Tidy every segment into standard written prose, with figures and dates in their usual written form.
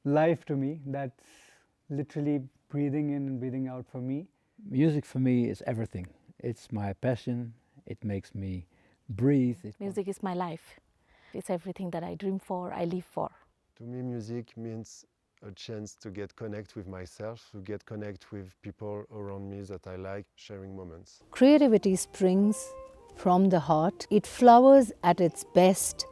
life to me. That's literally breathing in and breathing out for me. Music for me is everything. It's my passion. It makes me breathe. Music is my life. It's everything that I dream for, I live for. To me, music means a chance to get connect with myself, to get connect with people around me that I like, sharing moments. Creativity springs from the heart. It flowers at its best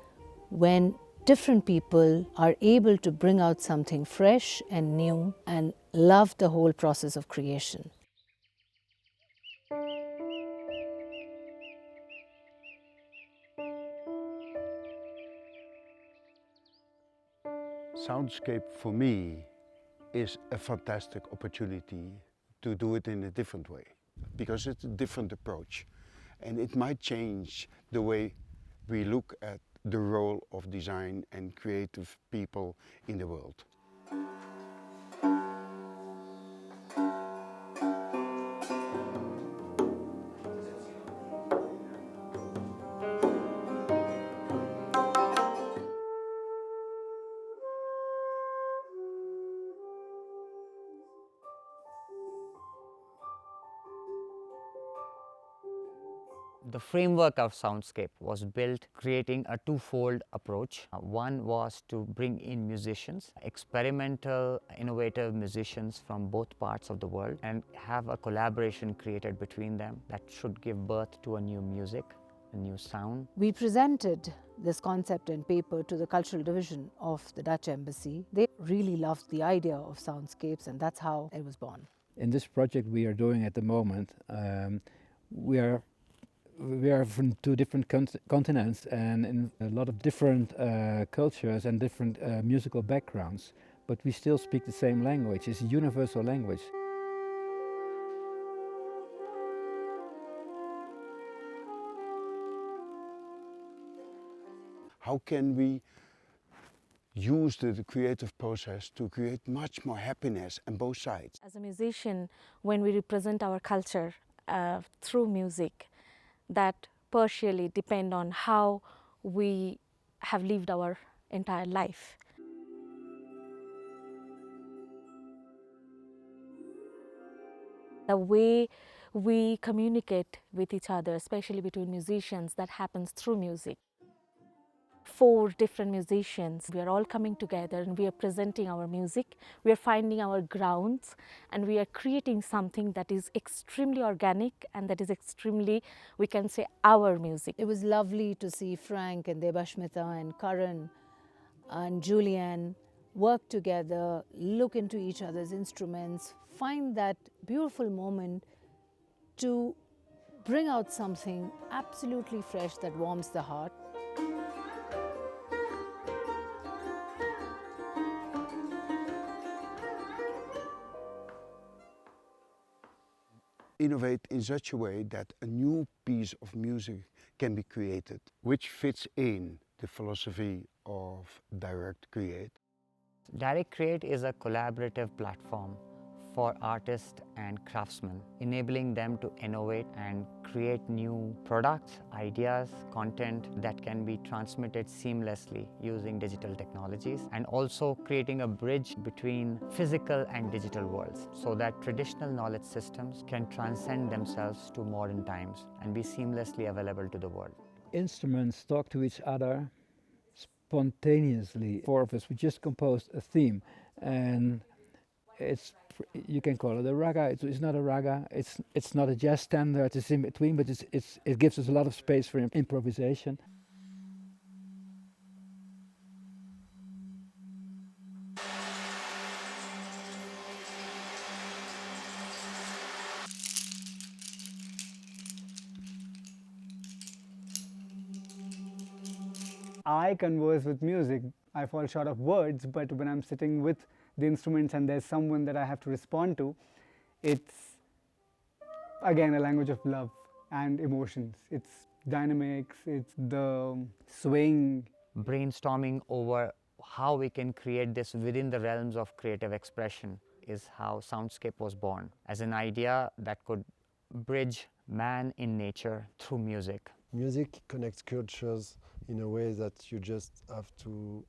when different people are able to bring out something fresh and new and love the whole process of creation. Soundscape for me is a fantastic opportunity to do it in a different way, because it's a different approach and it might change the way we look at the role of design and creative people in the world. The framework of Soundscape was built creating a twofold approach. One was to bring in musicians, experimental, innovative musicians from both parts of the world, and have a collaboration created between them that should give birth to a new music, a new sound. We presented this concept and paper to the cultural division of the Dutch embassy. They really loved the idea of Soundscapes, and that's how it was born. In this project we are doing at the moment, we are from two different continents and in a lot of different cultures and different musical backgrounds, but we still speak the same language. It's a universal language. How can we use the creative process to create much more happiness on both sides? As a musician, when we represent our culture through music, that partially depend on how we have lived our entire life. The way we communicate with each other, especially between musicians, that happens through music. 4 different musicians, we are all coming together and we are presenting our music, we are finding our grounds, and we are creating something that is extremely organic and that is extremely, we can say, our music. It was lovely to see Frank and Debashmita and Karan and Julianne work together, look into each other's instruments, find that beautiful moment to bring out something absolutely fresh that warms the heart. Innovate in such a way that a new piece of music can be created, which fits in the philosophy of DirectCreate. DirectCreate is a collaborative platform for artists and craftsmen, enabling them to innovate and create new products, ideas, content that can be transmitted seamlessly using digital technologies, and also creating a bridge between physical and digital worlds so that traditional knowledge systems can transcend themselves to modern times and be seamlessly available to the world. Instruments talk to each other spontaneously. 4 of us, we just composed a theme, and you can call it a raga. It's not a raga. It's not a jazz standard. It's in between, but it gives us a lot of space for improvisation. I converse with music. I fall short of words, but when I'm sitting with the instruments and there's someone that I have to respond to, it's again a language of love and emotions. It's dynamics, it's the swaying. Brainstorming over how we can create this within the realms of creative expression is how Soundscape was born, as an idea that could bridge man in nature through music. Music connects cultures in a way that you just have to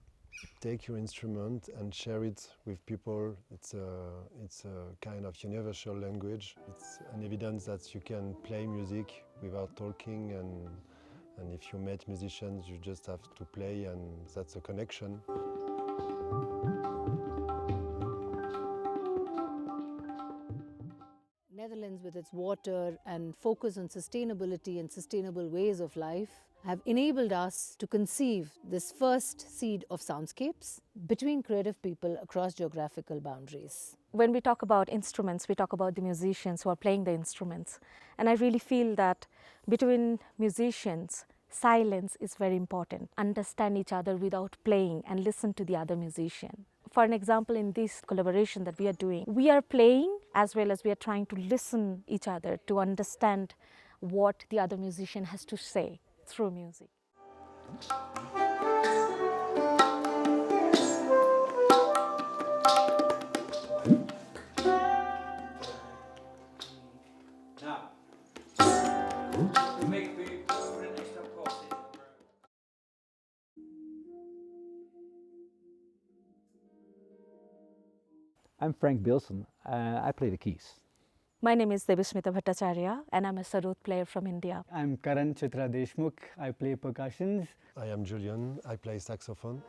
Take your instrument and share it with people. It's a kind of universal language. It's an evidence that you can play music without talking, and if you meet musicians, you just have to play, and that's a connection. Netherlands, with its water and focus on sustainability and sustainable ways of life, have enabled us to conceive this first seed of soundscapes between creative people across geographical boundaries. When we talk about instruments, we talk about the musicians who are playing the instruments. And I really feel that between musicians, silence is very important. Understand each other without playing and listen to the other musician. For an example, in this collaboration that we are doing, we are playing as well as we are trying to listen each other to understand what the other musician has to say through music. I'm Frank Bilson. I play the keys. My name is Devasmita Bhattacharya and I'm a sarod player from India. I'm Karan Chitra Deshmukh. I play percussions. I am Julian. I play saxophone.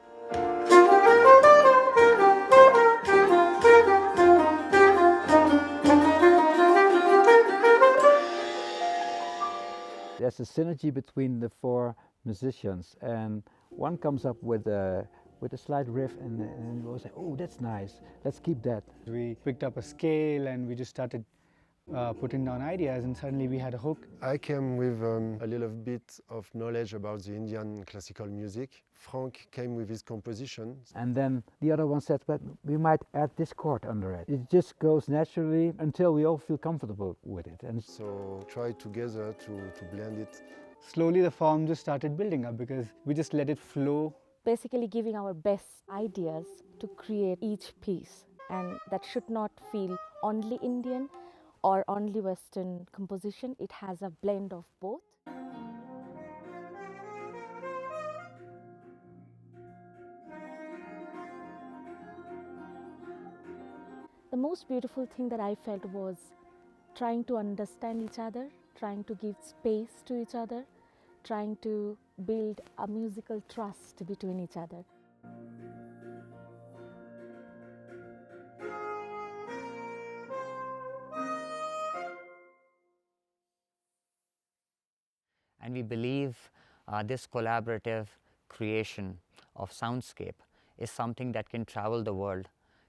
There's a synergy between the four musicians, and one comes up with a slight riff, and we all say, "Oh, that's nice. Let's keep that." We picked up a scale and we just started putting down ideas, and suddenly we had a hook. I came with a little bit of knowledge about the Indian classical music. Frank came with his compositions. And then the other one said, "But we might add this chord under it." It just goes naturally until we all feel comfortable with it. And So try together to blend it. Slowly the form just started building up because we just let it flow. Basically giving our best ideas to create each piece, and that should not feel only Indian or only Western composition. It has a blend of both. The most beautiful thing that I felt was trying to understand each other, trying to give space to each other, trying to build a musical trust between each other. And we believe this collaborative creation of soundscape is something that can travel the world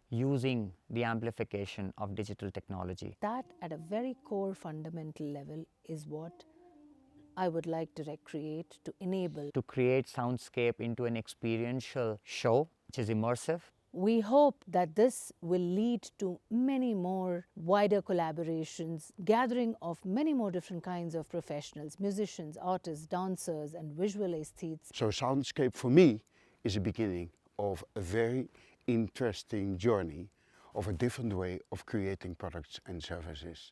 using the amplification of digital technology. That, at a very core fundamental level, is what I would like DirectCreate to enable. To create soundscape into an experiential show which is immersive. We hope that this will lead to many more wider collaborations, gathering of many more different kinds of professionals, musicians, artists, dancers, and visual aesthetes. So Soundscape for me is the beginning of a very interesting journey of a different way of creating products and services.